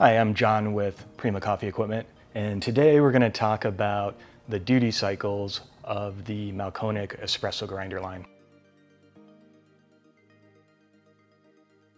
Hi, I'm John with Prima Coffee Equipment, and today we're going to talk about the duty cycles of the Mahlkonig espresso grinder line.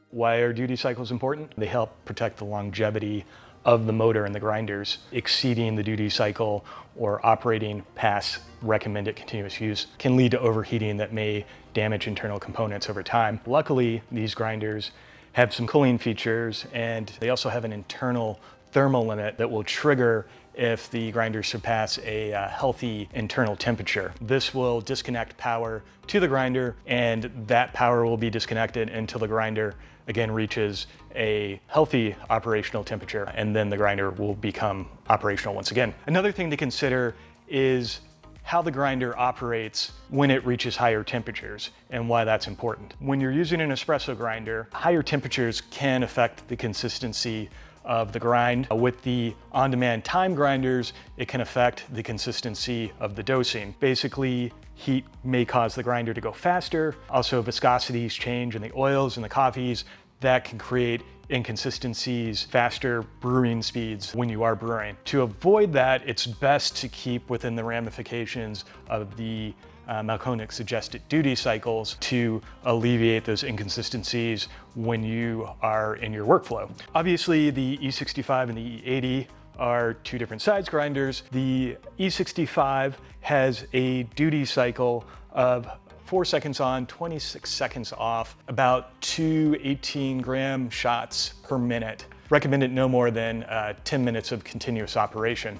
Why are duty cycles important? They help protect the longevity of the motor and the grinders. Exceeding the duty cycle or operating past recommended continuous use can lead to overheating that may damage internal components over time. Luckily, these grinders have some cooling features, and they also have an internal thermal limit that will trigger if the grinders surpass a healthy internal temperature. This will disconnect power to the grinder, and that power will be disconnected until the grinder again reaches a healthy operational temperature, and then the grinder will become operational once again. Another thing to consider is how the grinder operates when it reaches higher temperatures and why that's important. When you're using an espresso grinder, higher temperatures can affect the consistency of the grind. With the on-demand time grinders, it can affect the consistency of the dosing. Basically, heat may cause the grinder to go faster. Also, viscosities change in the oils and the coffees. That can create inconsistencies, faster brewing speeds when you are brewing. To avoid that, it's best to keep within the ramifications of the Mahlkonig suggested duty cycles to alleviate those inconsistencies when you are in your workflow. Obviously, the E65 and the E80 are two different size grinders. The E65 has a duty cycle of 4 seconds on, 26 seconds off, about 2 18-gram shots per minute. Recommended no more than 10 minutes of continuous operation.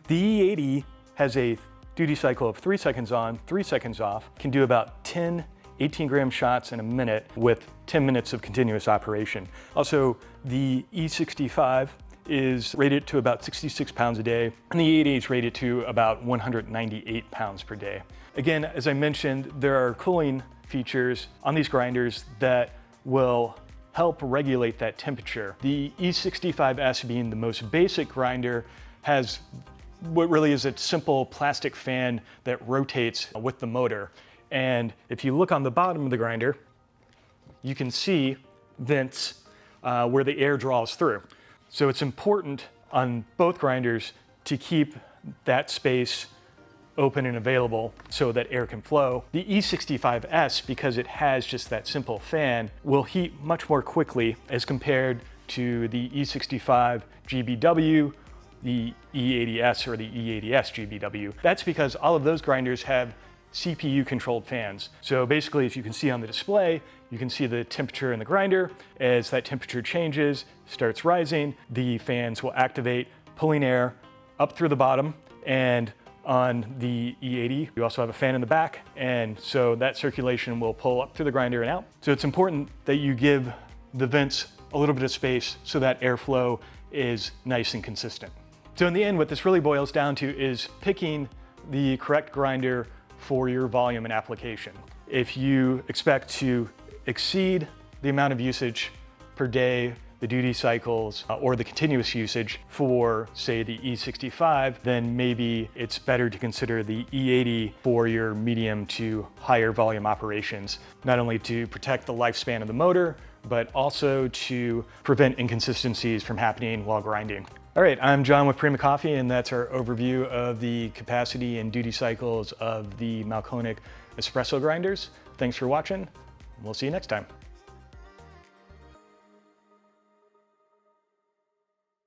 The E80 has a duty cycle of 3 seconds on, 3 seconds off, can do about 10 18-gram shots in a minute with 10 minutes of continuous operation. Also, the E65 is rated to about 66 pounds a day, and the E80 is rated to about 198 pounds per day. Again, as I mentioned, there are cooling features on these grinders that will help regulate that temperature. The E65S, being the most basic grinder, has what really is a simple plastic fan that rotates with the motor. And if you look on the bottom of the grinder, you can see vents where the air draws through. So it's important on both grinders to keep that space open and available so that air can flow. The E65S, because it has just that simple fan, will heat much more quickly as compared to the E65 GBW, the E80S, or the E80S GBW. That's because all of those grinders have CPU controlled fans. So basically, if you can see on the display, you can see the temperature in the grinder. As that temperature changes, starts rising, the fans will activate, pulling air up through the bottom. And on the E80, you also have a fan in the back, and so that circulation will pull up through the grinder and out. So it's important that you give the vents a little bit of space so that airflow is nice and consistent. So in the end, what this really boils down to is picking the correct grinder for your volume and application. If you expect to exceed the amount of usage per day, the duty cycles, or the continuous usage for, say, the E65, then maybe it's better to consider the E80 for your medium to higher volume operations, not only to protect the lifespan of the motor, but also to prevent inconsistencies from happening while grinding. All right, I'm John with Prima Coffee, and that's our overview of the capacity and duty cycles of the Mahlkonig espresso grinders. Thanks for watching. We'll see you next time.